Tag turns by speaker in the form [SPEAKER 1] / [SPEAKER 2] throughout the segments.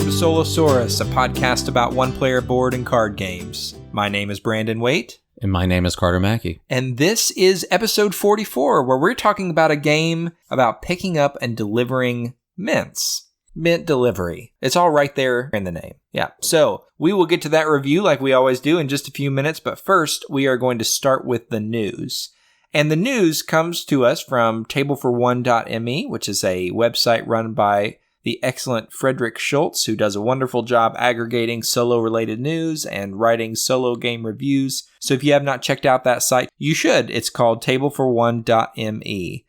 [SPEAKER 1] welcome to Solosaurus, a podcast about one-player board and card games. My name is Brandon Waite.
[SPEAKER 2] And my name is Carter Mackey.
[SPEAKER 1] And this is episode 44, where we're talking about a game about picking up and delivering mints. Mint delivery. It's all right there in the name. Yeah. So we will get to that review like we always do in just a few minutes. But first, we are going to start with the news. And the news comes to us from tablefor1.me, which is a website run by the excellent Frederick Schultz, who does a wonderful job aggregating solo-related news and writing solo game reviews. So if you have not checked out that site, you should. It's called tablefor1.me.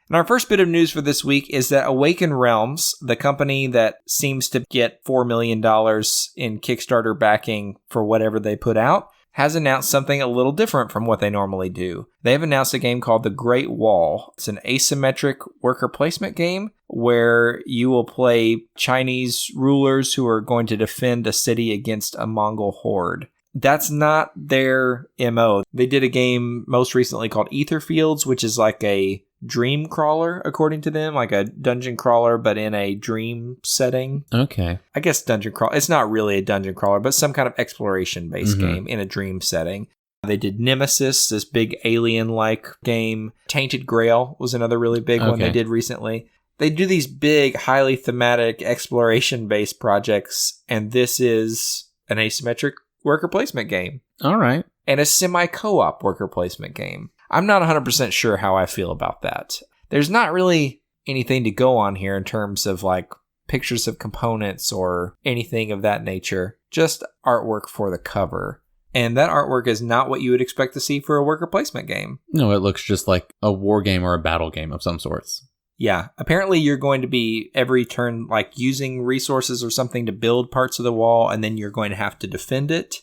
[SPEAKER 1] And our first bit of news for this week is that Awaken Realms, the company that seems to get $4 million in Kickstarter backing for whatever they put out, has announced something a little different from what they normally do. They have announced a game called The Great Wall. It's an asymmetric worker placement game where you will play Chinese rulers who are going to defend a city against a Mongol horde. That's not their MO. They did a game most recently called Etherfields, which is like a dream crawler, according to them, like a dungeon crawler, but in a dream setting.
[SPEAKER 2] Okay.
[SPEAKER 1] I guess dungeon crawler. It's not really a dungeon crawler, but some kind of exploration-based game in a dream setting. They did Nemesis, this big alien-like game. Tainted Grail was another really big one they did recently. They do these big, highly thematic exploration-based projects, and this is an asymmetric worker placement game.
[SPEAKER 2] All right.
[SPEAKER 1] And a semi-co-op worker placement game. I'm not 100% sure how I feel about that. There's not really anything to go on here in terms of like pictures of components or anything of that nature. Just artwork for the cover. And that artwork is not what you would expect to see for a worker placement game.
[SPEAKER 2] No, it looks just like a war game or a battle game of some sorts.
[SPEAKER 1] Yeah. Apparently you're going to be every turn like using resources or something to build parts of the wall, and then you're going to have to defend it.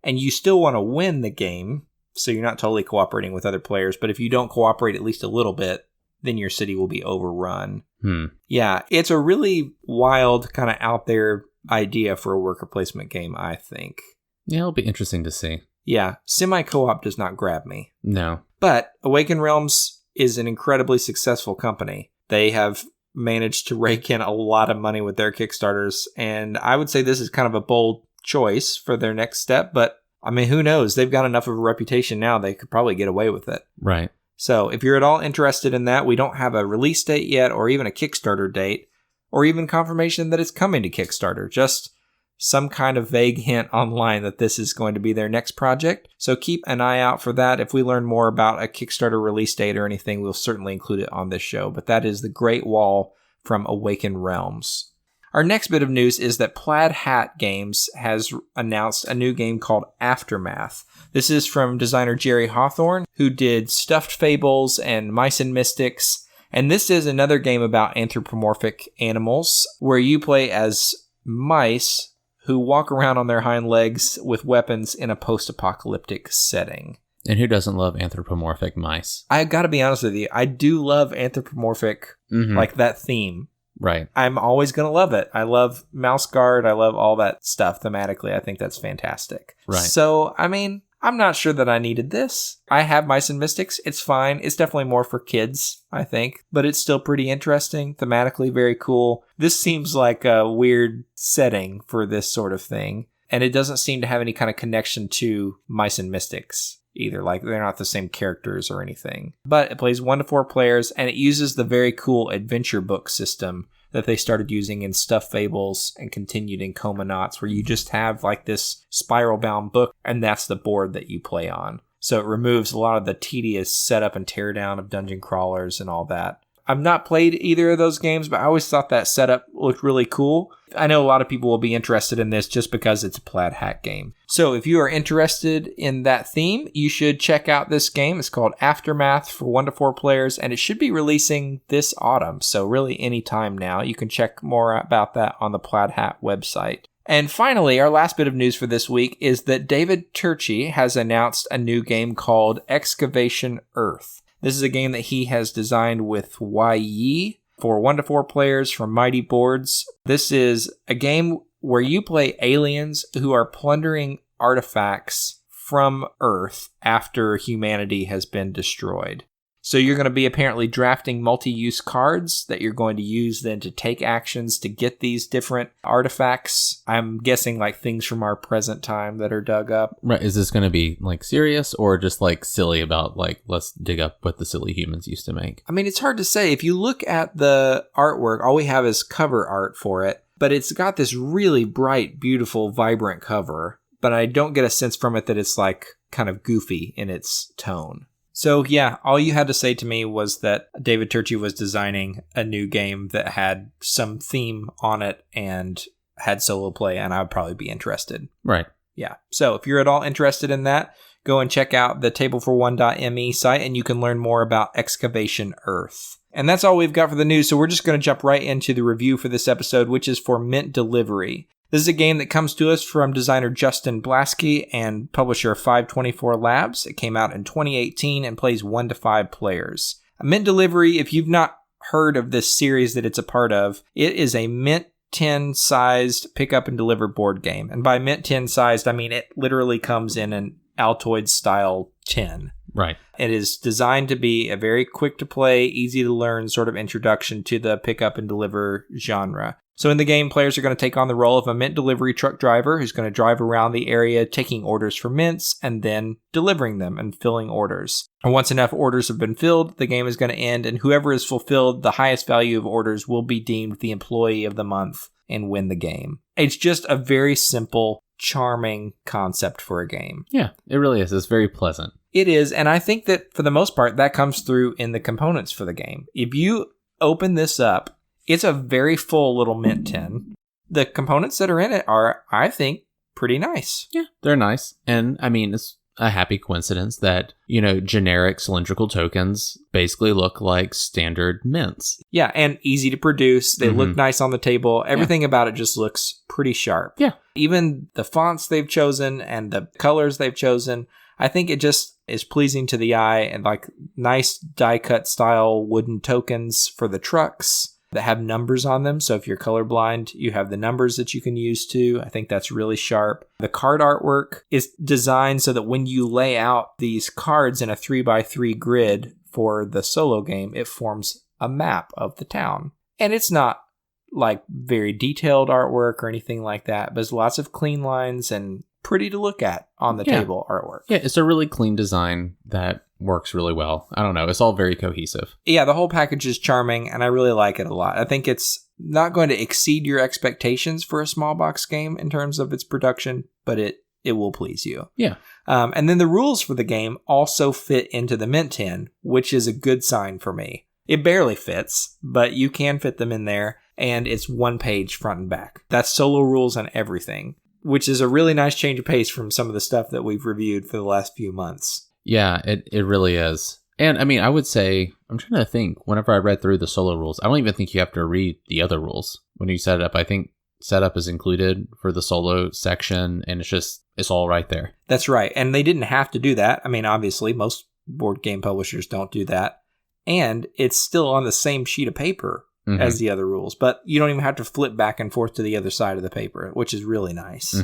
[SPEAKER 1] And you still want to win the game. So you're not totally cooperating with other players, but if you don't cooperate at least a little bit, then your city will be overrun. Yeah, it's a really wild, kind of out there idea for a worker placement game, I think.
[SPEAKER 2] Yeah, it'll be interesting to see.
[SPEAKER 1] Yeah, semi-co-op does not grab me.
[SPEAKER 2] No.
[SPEAKER 1] But Awaken Realms is an incredibly successful company. They have managed to rake in a lot of money with their Kickstarters, and I would say this is kind of a bold choice for their next step, but I mean, who knows? They've got enough of a reputation now, they could probably get away with it.
[SPEAKER 2] Right.
[SPEAKER 1] So if you're at all interested in that, we don't have a release date yet, or even a Kickstarter date, or even confirmation that it's coming to Kickstarter. Just some kind of vague hint online that this is going to be their next project. So keep an eye out for that. If we learn more about a Kickstarter release date or anything, we'll certainly include it on this show. But that is The Great Wall from Awaken Realms. Our next bit of news is that Plaid Hat Games has announced a new game called Aftermath. This is from designer Jerry Hawthorne, who did Stuffed Fables and Mice and Mystics. And this is another game about anthropomorphic animals, where you play as mice who walk around on their hind legs with weapons in a post-apocalyptic setting.
[SPEAKER 2] And who doesn't love anthropomorphic mice?
[SPEAKER 1] I gotta be honest with you, I do love anthropomorphic, like that theme.
[SPEAKER 2] Right.
[SPEAKER 1] I'm always going to love it. I love Mouse Guard. I love all that stuff thematically. I think that's fantastic.
[SPEAKER 2] Right.
[SPEAKER 1] So, I mean, I'm not sure that I needed this. I have Mice and Mystics. It's fine. It's definitely more for kids, I think. But it's still pretty interesting. Thematically very cool. This seems like a weird setting for this sort of thing. And it doesn't seem to have any kind of connection to Mice and Mystics either. Like, they're not the same characters or anything. But it plays 1 to 4 players, and it uses the very cool adventure book system that they started using in Stuffed Fables and continued in Comanauts, where you just have like this spiral-bound book, and that's the board that you play on. So it removes a lot of the tedious setup and teardown of dungeon crawlers and all that. I've not played either of those games, but I always thought that setup looked really cool. I know a lot of people will be interested in this just because it's a Plaid Hat game. So if you are interested in that theme, you should check out this game. It's called Aftermath for 1 to 4 players, and it should be releasing this autumn. So really any time now. You can check more about that on the Plaid Hat website. And finally, our last bit of news for this week is that David Turczi has announced a new game called Excavation Earth. This is a game that he has designed with YE for 1 to 4 players from Mighty Boards. This is a game where you play aliens who are plundering artifacts from Earth after humanity has been destroyed. So you're going to be apparently drafting multi-use cards that you're going to use then to take actions to get these different artifacts. I'm guessing like things from our present time that are dug up.
[SPEAKER 2] Right. Is this going to be like serious or just like silly about like, let's dig up what the silly humans used to make?
[SPEAKER 1] I mean, it's hard to say. If you look at the artwork, all we have is cover art for it, but it's got this really bright, beautiful, vibrant cover. But I don't get a sense from it that it's like kind of goofy in its tone. So yeah, all you had to say to me was that David Turczi was designing a new game that had some theme on it and had solo play, and I would probably be interested.
[SPEAKER 2] Right.
[SPEAKER 1] Yeah. So if you're at all interested in that, go and check out the tablefor1.me site, and you can learn more about Excavation Earth. And that's all we've got for the news, so we're just going to jump right into the review for this episode, which is for Mint Delivery. This is a game that comes to us from designer Justin Blaskey and publisher 524 Labs. It came out in 2018 and plays 1 to 5 players. Mint Delivery, if you've not heard of this series that it's a part of, it is a Mint 10 sized pick up and deliver board game. And by Mint 10 sized, I mean it literally comes in an Altoid style 10.
[SPEAKER 2] Right.
[SPEAKER 1] It is designed to be a very quick to play, easy to learn sort of introduction to the pick up and deliver genre. So in the game, players are going to take on the role of a mint delivery truck driver who's going to drive around the area taking orders for mints and then delivering them and filling orders. And once enough orders have been filled, the game is going to end, and whoever has fulfilled the highest value of orders will be deemed the employee of the month and win the game. It's just a very simple, charming concept for a game.
[SPEAKER 2] Yeah, it really is. It's very pleasant.
[SPEAKER 1] It is, and I think that for the most part, that comes through in the components for the game. If you open this up, it's a very full little mint tin. The components that are in it are, I think, pretty nice.
[SPEAKER 2] Yeah, they're nice. And I mean, it's a happy coincidence that, generic cylindrical tokens basically look like standard mints.
[SPEAKER 1] Yeah, and easy to produce. They look nice on the table. Everything about it just looks pretty sharp.
[SPEAKER 2] Yeah.
[SPEAKER 1] Even the fonts they've chosen and the colors they've chosen, I think it just is pleasing to the eye, and like nice die cut style wooden tokens for the trucks that have numbers on them. So if you're colorblind, you have the numbers that you can use too. I think that's really sharp. The card artwork is designed so that when you lay out these cards in a 3x3 grid for the solo game, it forms a map of the town. And it's not like very detailed artwork or anything like that, but there's lots of clean lines and pretty to look at on the table artwork.
[SPEAKER 2] Yeah, it's a really clean design that works really well. I don't know. It's all very cohesive.
[SPEAKER 1] Yeah, the whole package is charming, and I really like it a lot. I think it's not going to exceed your expectations for a small box game in terms of its production, but it will please you.
[SPEAKER 2] Yeah.
[SPEAKER 1] And then the rules for the game also fit into the mint tin, which is a good sign for me. It barely fits, but you can fit them in there, and it's 1 page front and back. That's solo rules on everything, which is a really nice change of pace from some of the stuff that we've reviewed for the last few months.
[SPEAKER 2] Yeah, it really is. And I mean, I would say, I'm trying to think, whenever I read through the solo rules, I don't even think you have to read the other rules when you set it up. I think setup is included for the solo section, and it's all right there.
[SPEAKER 1] That's right. And they didn't have to do that. I mean, obviously, most board game publishers don't do that. And it's still on the same sheet of paper as the other rules, but you don't even have to flip back and forth to the other side of the paper, which is really nice.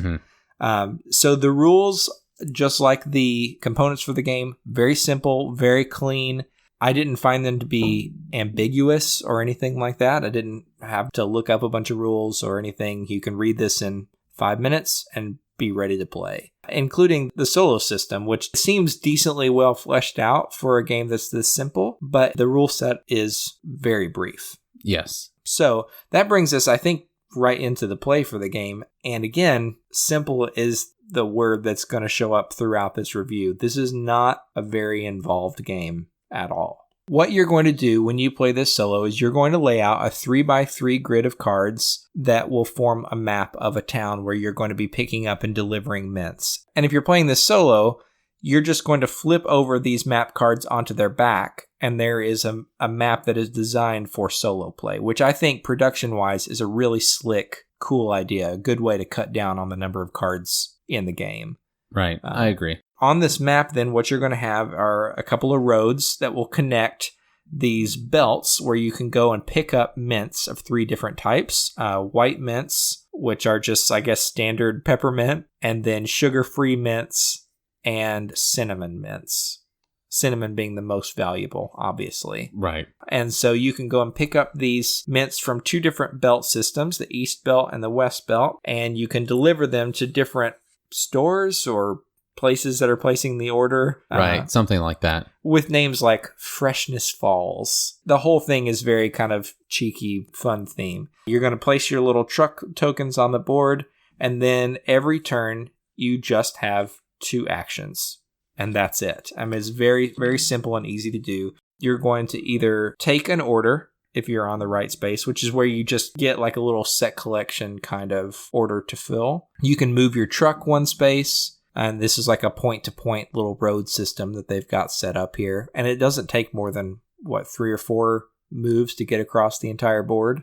[SPEAKER 1] So the rules, just like the components for the game, very simple, very clean. I didn't find them to be ambiguous or anything like that. I didn't have to look up a bunch of rules or anything. You can read this in 5 minutes and be ready to play, including the solo system, which seems decently well fleshed out for a game that's this simple, but the rule set is very brief.
[SPEAKER 2] Yes.
[SPEAKER 1] So that brings us, I think, right into the play for the game. And again, simple is the word that's going to show up throughout this review. This is not a very involved game at all. What you're going to do when you play this solo is you're going to lay out a 3x3 grid of cards that will form a map of a town where you're going to be picking up and delivering mints. And if you're playing this solo, you're just going to flip over these map cards onto their back, and there is a map that is designed for solo play, which I think production-wise is a really slick, cool idea, a good way to cut down on the number of cards in the game.
[SPEAKER 2] Right, I agree.
[SPEAKER 1] On this map, then, what you're going to have are a couple of roads that will connect these belts where you can go and pick up mints of 3 different types. White mints, which are just, I guess, standard peppermint, and then sugar-free mints and cinnamon mints. cinnamon being the most valuable, obviously.
[SPEAKER 2] Right.
[SPEAKER 1] And so you can go and pick up these mints from 2 different belt systems, the East Belt and the West Belt, and you can deliver them to different stores or places that are placing the order.
[SPEAKER 2] Right, something like that.
[SPEAKER 1] With names like Freshness Falls. The whole thing is very kind of cheeky, fun theme. You're going to place your little truck tokens on the board, and then every turn you just have 2 actions. And that's it. I mean, it's very, very simple and easy to do. You're going to either take an order if you're on the right space, which is where you just get like a little set collection kind of order to fill. You can move your truck 1 space. And this is like a point-to-point little road system that they've got set up here. And it doesn't take more than, 3 or 4 moves to get across the entire board.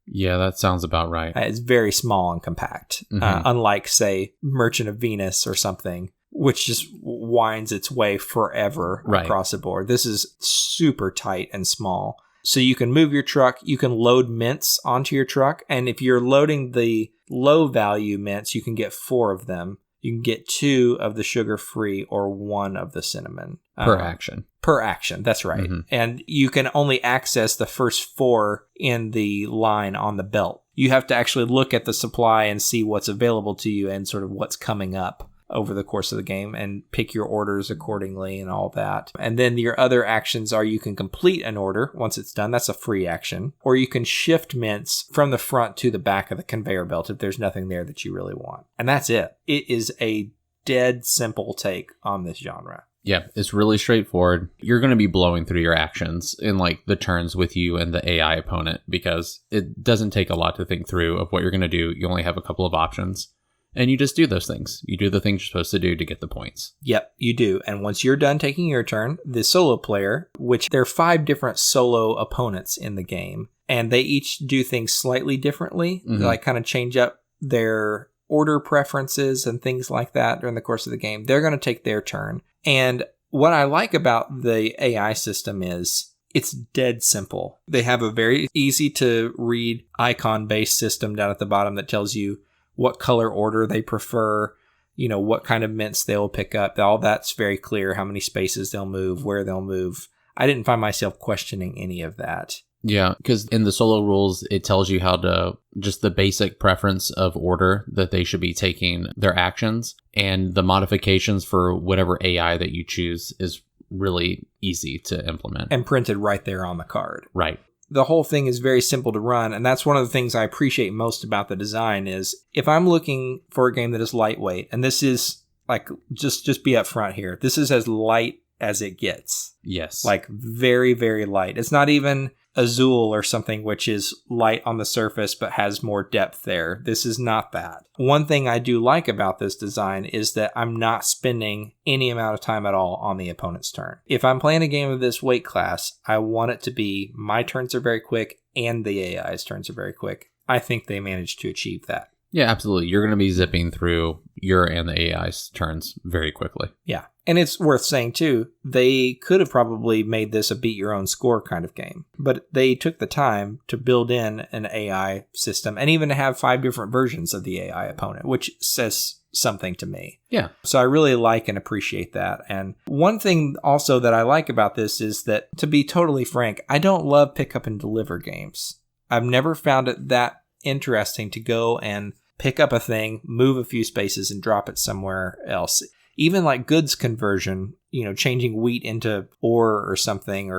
[SPEAKER 2] Yeah, that sounds about right.
[SPEAKER 1] It's very small and compact. Unlike, say, Merchant of Venus or something, which just winds its way forever across the board. This is super tight and small. So you can move your truck. You can load mints onto your truck. And if you're loading the low-value mints, you can get 4 of them. You can get 2 of the sugar-free or 1 of the cinnamon.
[SPEAKER 2] Per action.
[SPEAKER 1] Per action, that's right. And you can only access the first 4 in the line on the belt. You have to actually look at the supply and see what's available to you and sort of what's coming up over the course of the game and pick your orders accordingly and all that. And then your other actions are you can complete an order once it's done. That's a free action. Or you can shift mints from the front to the back of the conveyor belt if there's nothing there that you really want. And that's it. It is a dead simple take on this genre.
[SPEAKER 2] Yeah, it's really straightforward. You're going to be blowing through your actions in like the turns with you and the AI opponent because it doesn't take a lot to think through of what you're going to do. You only have a couple of options. And you just do those things. You do the things you're supposed to do to get the points.
[SPEAKER 1] Yep, you do. And once you're done taking your turn, the solo player, which there are 5 different solo opponents in the game, and they each do things slightly differently, like kind of change up their order preferences and things like that during the course of the game. They're going to take their turn. And what I like about the AI system is it's dead simple. They have a very easy to read icon-based system down at the bottom that tells you what color order they prefer, what kind of mints they'll pick up. All that's very clear, how many spaces they'll move, where they'll move. I didn't find myself questioning any of that.
[SPEAKER 2] Yeah, because in the solo rules, it tells you how to, just the basic preference of order that they should be taking their actions. And the modifications for whatever AI that you choose is really easy to implement.
[SPEAKER 1] And printed right there on the card.
[SPEAKER 2] Right.
[SPEAKER 1] The whole thing is very simple to run, and that's one of the things I appreciate most about the design is if I'm looking for a game that is lightweight, and this is like, just be upfront here, this is as light as it gets.
[SPEAKER 2] Yes.
[SPEAKER 1] Like very, very light. It's not even Azul or something which is light on the surface but has more depth there. This is not that. One thing I do like about this design is that I'm not spending any amount of time at all on the opponent's turn. If I'm playing a game of this weight class, I want it to be my turns are very quick and the AI's turns are very quick. I think they managed to achieve that.
[SPEAKER 2] Yeah, absolutely. You're going to be zipping through your and the AI's turns very quickly.
[SPEAKER 1] Yeah. And it's worth saying, too, they could have probably made this a beat your own score kind of game. But they took the time to build in an AI system and even to have 5 different versions of the AI opponent, which says something to me.
[SPEAKER 2] Yeah.
[SPEAKER 1] So I really like and appreciate that. And one thing also that I like about this is that, to be totally frank, I don't love pick up and deliver games. I've never found it that interesting to go and pick up a thing, move a few spaces, and drop it somewhere else. Even like goods conversion, changing wheat into ore or something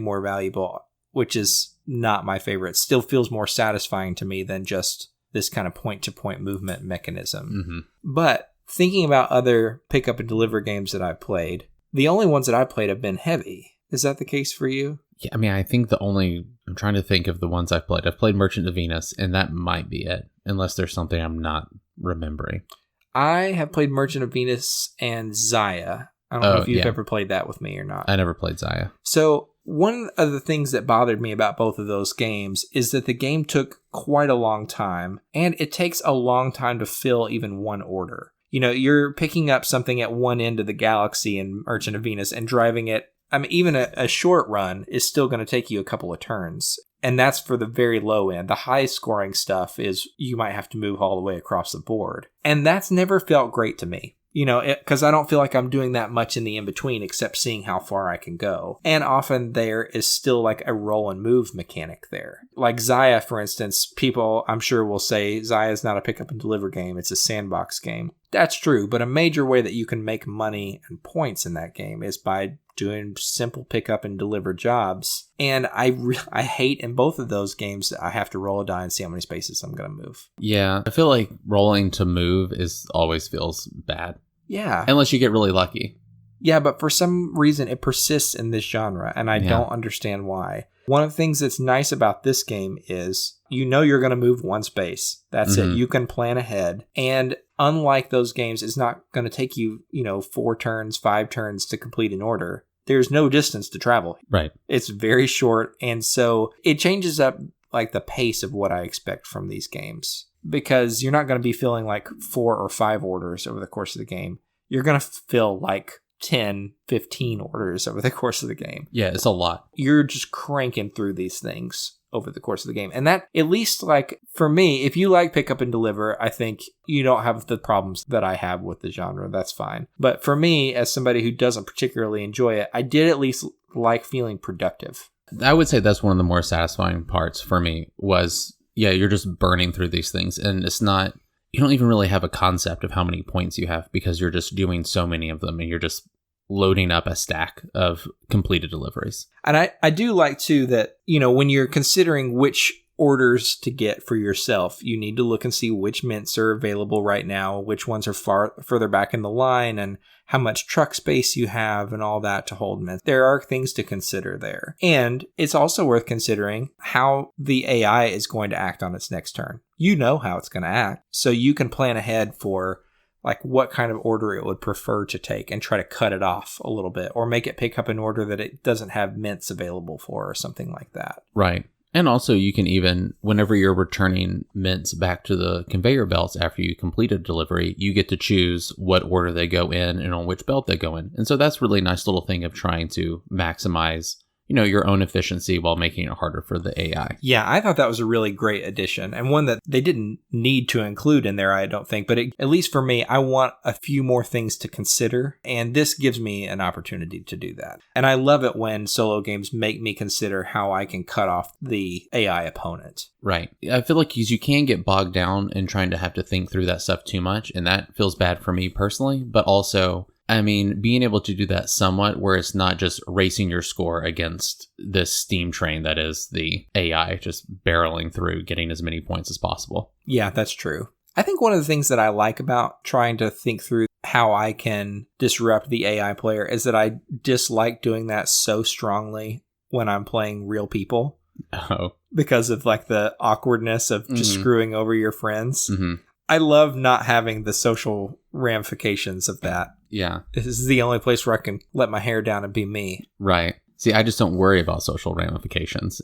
[SPEAKER 1] more valuable, which is not my favorite, still feels more satisfying to me than just this kind of point-to-point movement mechanism. But thinking about other pick up and deliver games that I've played, the only ones that I've played have been heavy. Is that the case for you?
[SPEAKER 2] Yeah, I mean, I think I'm trying to think of the ones I've played. I've played Merchant of Venus, and that might be it, unless there's something I'm not remembering.
[SPEAKER 1] I have played Merchant of Venus and Zaya. I don't know if you've ever played that with me or not.
[SPEAKER 2] I never played Zaya.
[SPEAKER 1] So one of the things that bothered me about both of those games is that the game took quite a long time, and it takes a long time to fill even one order. You're picking up something at one end of the galaxy in Merchant of Venus and driving it. I mean, even a short run is still going to take you a couple of turns. And that's for the very low end. The high scoring stuff is you might have to move all the way across the board. And that's never felt great to me. because I don't feel like I'm doing that much in the in-between except seeing how far I can go. And often there is still like a roll and move mechanic there. Like Xia, for instance, people I'm sure will say Xia is not a pick up and deliver game, it's a sandbox game. That's true, but a major way that you can make money and points in that game is by doing simple pick up and deliver jobs. And I hate in both of those games that I have to roll a die and see how many spaces I'm going to move.
[SPEAKER 2] Yeah, I feel like rolling to move always feels bad.
[SPEAKER 1] Yeah.
[SPEAKER 2] Unless you get really lucky.
[SPEAKER 1] Yeah, but for some reason it persists in this genre, and I don't understand why. One of the things that's nice about this game is you're going to move one space. That's it. You can plan ahead. And unlike those games, it's not going to take you, 4 turns, 5 turns to complete an order. There's no distance to travel.
[SPEAKER 2] Right.
[SPEAKER 1] It's very short, and so it changes up like the pace of what I expect from these games. Because you're not going to be filling like 4 or 5 orders over the course of the game. You're going to fill like 10, 15 orders over the course of the game.
[SPEAKER 2] Yeah, it's a lot.
[SPEAKER 1] You're just cranking through these things over the course of the game. And that, at least like for me, if you like pick up and deliver, I think you don't have the problems that I have with the genre. That's fine. But for me, as somebody who doesn't particularly enjoy it, I did at least like feeling productive.
[SPEAKER 2] I would say that's one of the more satisfying parts for me was, you're just burning through these things. And it's not, you don't even really have a concept of how many points you have because you're just doing so many of them and you're just loading up a stack of completed deliveries. And
[SPEAKER 1] I do like too that, when you're considering which orders to get for yourself, you need to look and see which mints are available right now, which ones are further back in the line, and how much truck space you have and all that to hold mints. There are things to consider there. And it's also worth considering how the AI is going to act on its next turn. You know how it's going to act, so you can plan ahead for like what kind of order it would prefer to take and try to cut it off a little bit or make it pick up an order that it doesn't have mints available for or something like that.
[SPEAKER 2] Right. And also you can even, whenever you're returning mints back to the conveyor belts after you complete a delivery, you get to choose what order they go in and on which belt they go in. And so that's really a nice little thing of trying to maximize your own efficiency while making it harder for the AI.
[SPEAKER 1] Yeah, I thought that was a really great addition and one that they didn't need to include in there, I don't think. But at least for me, I want a few more things to consider. And this gives me an opportunity to do that. And I love it when solo games make me consider how I can cut off the AI opponent.
[SPEAKER 2] Right. I feel like you can get bogged down in trying to have to think through that stuff too much. And that feels bad for me personally. But also, being able to do that somewhat where it's not just racing your score against this steam train that is the AI, just barreling through, getting as many points as possible.
[SPEAKER 1] Yeah, that's true. I think one of the things that I like about trying to think through how I can disrupt the AI player is that I dislike doing that so strongly when I'm playing real people.
[SPEAKER 2] Oh. Because
[SPEAKER 1] of like the awkwardness of just screwing over your friends.
[SPEAKER 2] Mm-hmm.
[SPEAKER 1] I love not having the social ramifications of that.
[SPEAKER 2] Yeah.
[SPEAKER 1] This is the only place where I can let my hair down and be me.
[SPEAKER 2] Right. See, I just don't worry about social ramifications,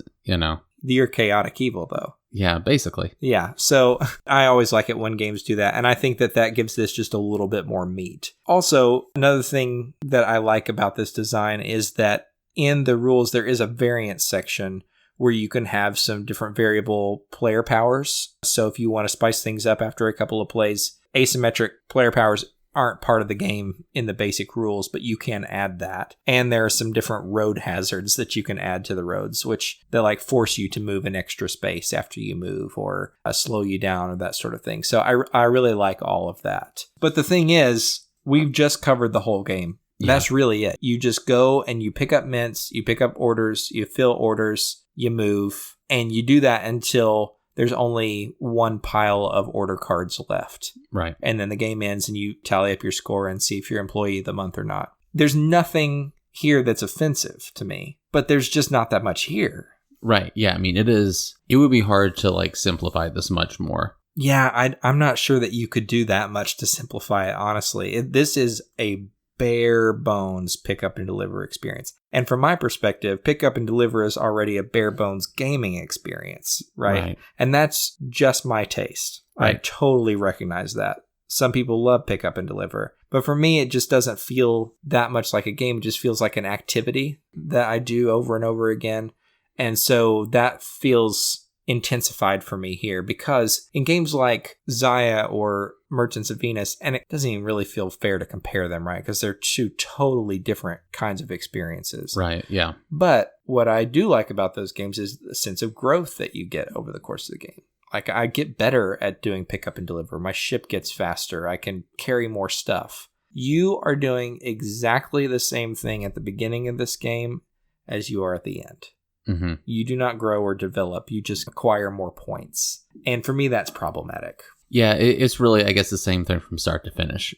[SPEAKER 1] You're chaotic evil, though.
[SPEAKER 2] Yeah, basically.
[SPEAKER 1] Yeah. So I always like it when games do that. And I think that gives this just a little bit more meat. Also, another thing that I like about this design is that in the rules, there is a variance section where you can have some different variable player powers. So if you want to spice things up after a couple of plays, asymmetric player powers aren't part of the game in the basic rules, but you can add that. And there are some different road hazards that you can add to the roads, which they like force you to move an extra space after you move or slow you down or that sort of thing. So I really like all of that. But the thing is, we've just covered the whole game. Yeah. That's really it. You just go and you pick up mints, you pick up orders, you fill orders, you move, and you do that until there's only one pile of order cards left.
[SPEAKER 2] Right.
[SPEAKER 1] And then the game ends and you tally up your score and see if you're employee of the month or not. There's nothing here that's offensive to me, but there's just not that much here.
[SPEAKER 2] Right. Yeah. It would be hard to simplify this much more.
[SPEAKER 1] Yeah. I'm not sure that you could do that much to simplify it, honestly. This is a bare bones pick up and deliver experience. And from my perspective, pick up and deliver is already a bare bones gaming experience, right? And that's just my taste. Right. I totally recognize that. Some people love pick up and deliver, but for me, it just doesn't feel that much like a game. It just feels like an activity that I do over and over again. And so that feels intensified for me here, because in games like Xia or Merchants of Venus, and it doesn't even really feel fair to compare them, right? Because they're two totally different kinds of experiences.
[SPEAKER 2] Right, yeah.
[SPEAKER 1] But what I do like about those games is the sense of growth that you get over the course of the game. Like, I get better at doing pick up and deliver. My ship gets faster. I can carry more stuff. You are doing exactly the same thing at the beginning of this game as you are at the end.
[SPEAKER 2] Mm-hmm.
[SPEAKER 1] You do not grow or develop. You just acquire more points. And for me, that's problematic.
[SPEAKER 2] Yeah, it's really, I guess, the same thing from start to finish.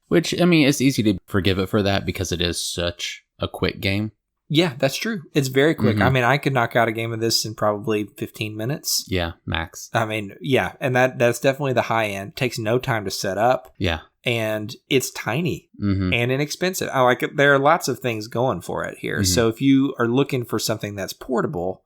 [SPEAKER 2] Which, I mean, it's easy to forgive it for that because it is such a quick game.
[SPEAKER 1] Yeah, that's true. It's very quick.
[SPEAKER 2] Mm-hmm.
[SPEAKER 1] I mean, I could knock out a game of this in probably 15 minutes.
[SPEAKER 2] Yeah, max.
[SPEAKER 1] I mean, yeah, and that's definitely the high end. Takes no time to set up.
[SPEAKER 2] Yeah.
[SPEAKER 1] And it's tiny
[SPEAKER 2] Mm-hmm.
[SPEAKER 1] and inexpensive. I like it. There are lots of things going for it here.
[SPEAKER 2] Mm-hmm.
[SPEAKER 1] So if you are looking for something that's portable,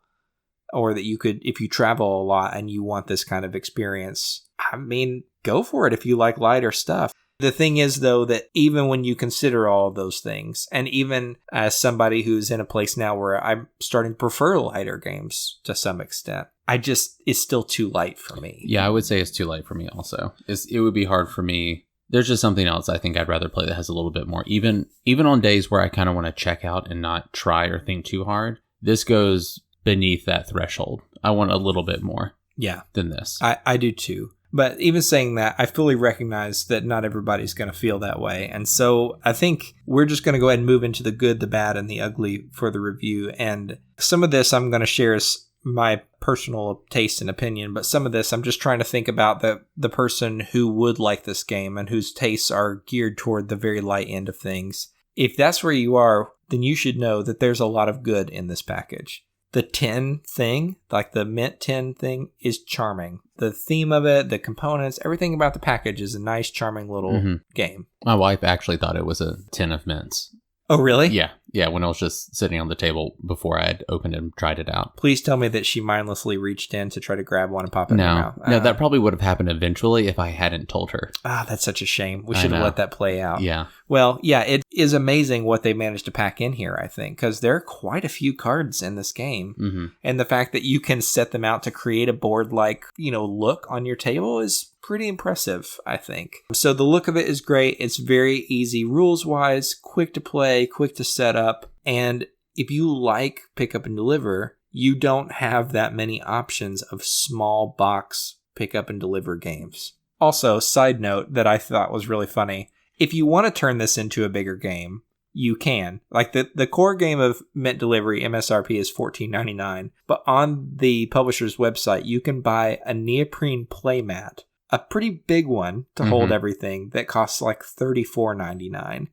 [SPEAKER 1] or that you could, if you travel a lot and you want this kind of experience, I mean, go for it if you like lighter stuff. The thing is, though, that even when you consider all of those things, and even as somebody who's in a place now where I'm starting to prefer lighter games to some extent, it's still too light for me.
[SPEAKER 2] Yeah, I would say it's too light for me also. It would be hard for me. There's just something else I think I'd rather play that has a little bit more. Even on days where I kind of want to check out and not try or think too hard, this goes beneath that threshold. I want a little bit more than this.
[SPEAKER 1] I do too. But even saying that, I fully recognize that not everybody's going to feel that way. And so I think we're just going to go ahead and move into the good, the bad, and the ugly for the review. And some of this I'm going to share as my personal taste and opinion, but some of this I'm just trying to think about the person who would like this game and whose tastes are geared toward the very light end of things. If that's where you are, then you should know that there's a lot of good in this package. The tin thing, like the mint tin thing, is charming. The theme of it, the components, everything about the package is a nice, charming little game.
[SPEAKER 2] My wife actually thought it was a tin of mints.
[SPEAKER 1] Oh, really?
[SPEAKER 2] Yeah, when I was just sitting on the table before I had opened it and tried it out.
[SPEAKER 1] Please tell me that she mindlessly reached in to try to grab one and pop it in her mouth.
[SPEAKER 2] No, that probably would have happened eventually if I hadn't told her.
[SPEAKER 1] That's such a shame. We should have let that play out.
[SPEAKER 2] Yeah.
[SPEAKER 1] Well, yeah, it is amazing what they managed to pack in here, I think, because there are quite a few cards in this game.
[SPEAKER 2] Mm-hmm.
[SPEAKER 1] And the fact that you can set them out to create a board-like, look on your table is pretty impressive, I think. So the look of it is great. It's very easy rules-wise, quick to play, quick to set up. And if you like pick up and deliver, you don't have that many options of small box pick up and deliver games. Also, side note that I thought was really funny. If you want to turn this into a bigger game, you can. Like the core game of Mint Delivery MSRP is $14.99, but on the publisher's website, you can buy a neoprene playmat, a pretty big one to hold everything, that costs like $34.99.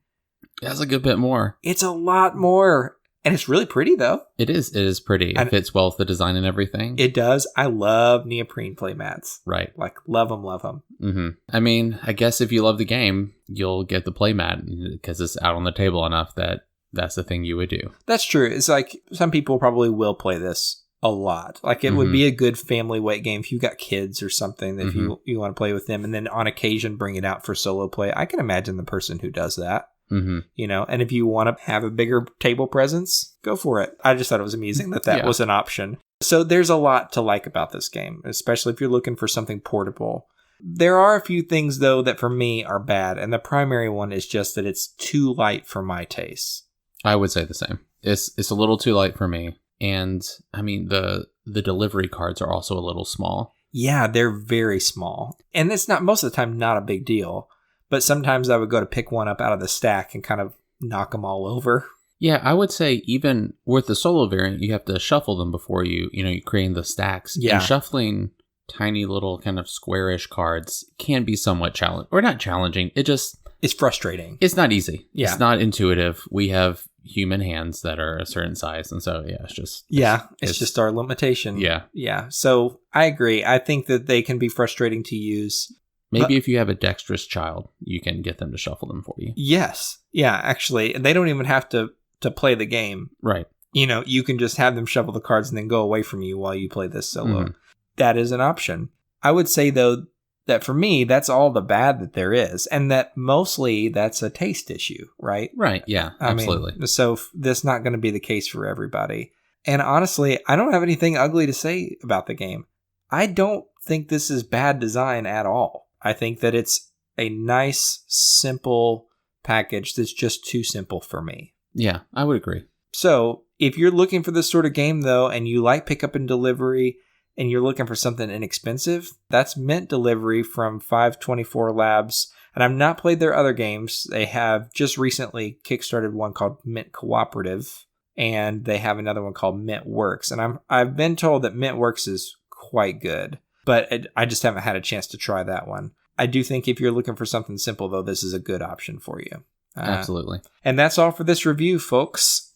[SPEAKER 2] That's a good bit more.
[SPEAKER 1] It's a lot more. And it's really pretty, though.
[SPEAKER 2] It is pretty. It fits well with the design and everything.
[SPEAKER 1] It does. I love neoprene playmats.
[SPEAKER 2] Right.
[SPEAKER 1] Like, love them, love them.
[SPEAKER 2] Mm-hmm. I mean, I guess if you love the game, you'll get the playmat because it's out on the table enough that that's the thing you would do.
[SPEAKER 1] That's true. It's like some people probably will play this a lot. Like, it would be a good family weight game if you got kids or something, that if you want to play with them, and then on occasion bring it out for solo play. I can imagine the person who does that.
[SPEAKER 2] Mm-hmm.
[SPEAKER 1] And if you want to have a bigger table presence, go for it. I just thought it was amazing that was an option. So there's a lot to like about this game, especially if you're looking for something portable. There are a few things, though, that for me are bad, and the primary one is just that it's too light for my tastes.
[SPEAKER 2] I would say the same. It's a little too light for me, and I mean the delivery cards are also a little small.
[SPEAKER 1] Yeah, they're very small, and it's not most of the time not a big deal. But sometimes I would go to pick one up out of the stack and kind of knock them all over.
[SPEAKER 2] Yeah, I would say even with the solo variant, you have to shuffle them before you're creating the stacks.
[SPEAKER 1] Yeah.
[SPEAKER 2] And shuffling tiny little kind of squarish cards can be somewhat challenging. Or not challenging.
[SPEAKER 1] It's frustrating.
[SPEAKER 2] It's not easy.
[SPEAKER 1] Yeah.
[SPEAKER 2] It's not intuitive. We have human hands that are a certain size. And so, yeah,
[SPEAKER 1] it's just our limitation.
[SPEAKER 2] Yeah.
[SPEAKER 1] Yeah. So I agree. I think that they can be frustrating to use.
[SPEAKER 2] Maybe if you have a dexterous child, you can get them to shuffle them for you.
[SPEAKER 1] Yes. Yeah, actually. They don't even have to play the game.
[SPEAKER 2] Right.
[SPEAKER 1] You can just have them shuffle the cards and then go away from you while you play this solo.
[SPEAKER 2] Mm-hmm.
[SPEAKER 1] That is an option. I would say, though, that for me, that's all the bad that there is. And that mostly that's a taste issue, right?
[SPEAKER 2] Right. Yeah, absolutely.
[SPEAKER 1] So that's not going to be the case for everybody. And honestly, I don't have anything ugly to say about the game. I don't think this is bad design at all. I think that it's a nice, simple package that's just too simple for me.
[SPEAKER 2] Yeah, I would agree.
[SPEAKER 1] So, if you're looking for this sort of game, though, and you like pickup and delivery, and you're looking for something inexpensive, that's Mint Delivery from 524 Labs. And I've not played their other games. They have just recently kickstarted one called Mint Cooperative, and they have another one called Mint Works. And I've been told that Mint Works is quite good, but I just haven't had a chance to try that one. I do think if you're looking for something simple, though, this is a good option for you.
[SPEAKER 2] Absolutely.
[SPEAKER 1] And that's all for this review, folks.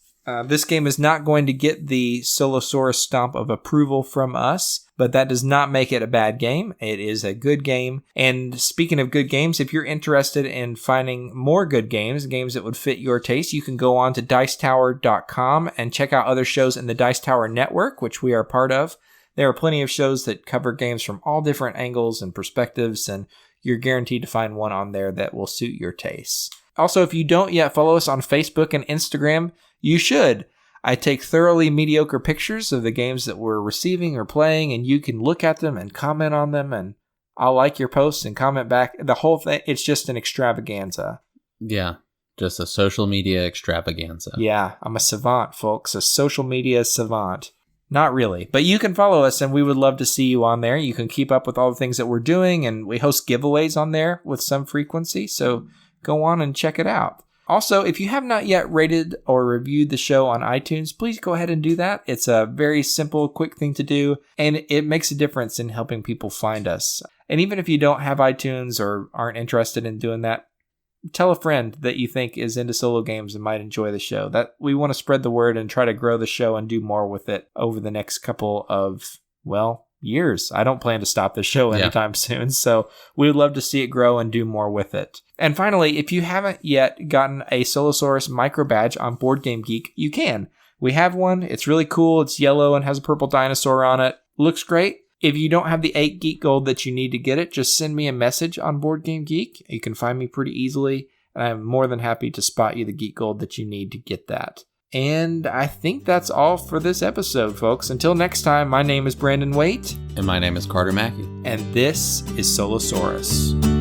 [SPEAKER 1] This game is not going to get the Solosaurus stamp of approval from us, but that does not make it a bad game. It is a good game. And speaking of good games, if you're interested in finding more good games that would fit your taste, you can go on to Dicetower.com and check out other shows in the Dice Tower Network, which we are part of. There are plenty of shows that cover games from all different angles and perspectives, and you're guaranteed to find one on there that will suit your tastes. Also, if you don't yet follow us on Facebook and Instagram, you should. I take thoroughly mediocre pictures of the games that we're receiving or playing, and you can look at them and comment on them, and I'll like your posts and comment back. The whole thing, it's just an extravaganza.
[SPEAKER 2] Yeah, just a social media extravaganza.
[SPEAKER 1] Yeah, I'm a savant, folks, a social media savant. Not really, but you can follow us, and we would love to see you on there. You can keep up with all the things that we're doing, and we host giveaways on there with some frequency, so go on and check it out. Also, if you have not yet rated or reviewed the show on iTunes, please go ahead and do that. It's a very simple, quick thing to do, and it makes a difference in helping people find us. And even if you don't have iTunes or aren't interested in doing that, tell a friend that you think is into solo games and might enjoy the show. That we want to spread the word and try to grow the show and do more with it over the next couple of, years. I don't plan to stop the show anytime soon, so we would love to see it grow and do more with it. And finally, if you haven't yet gotten a Solosaurus micro badge on Board Game Geek, you can. We have one. It's really cool. It's yellow and has a purple dinosaur on it. Looks great. If you don't have the 8 Geek Gold that you need to get it, just send me a message on Board Game Geek. You can find me pretty easily, and I'm more than happy to spot you the Geek Gold that you need to get that. And I think that's all for this episode, folks. Until next time, my name is Brandon Waite.
[SPEAKER 2] And my name is Carter Mackey.
[SPEAKER 1] And this is Solosaurus.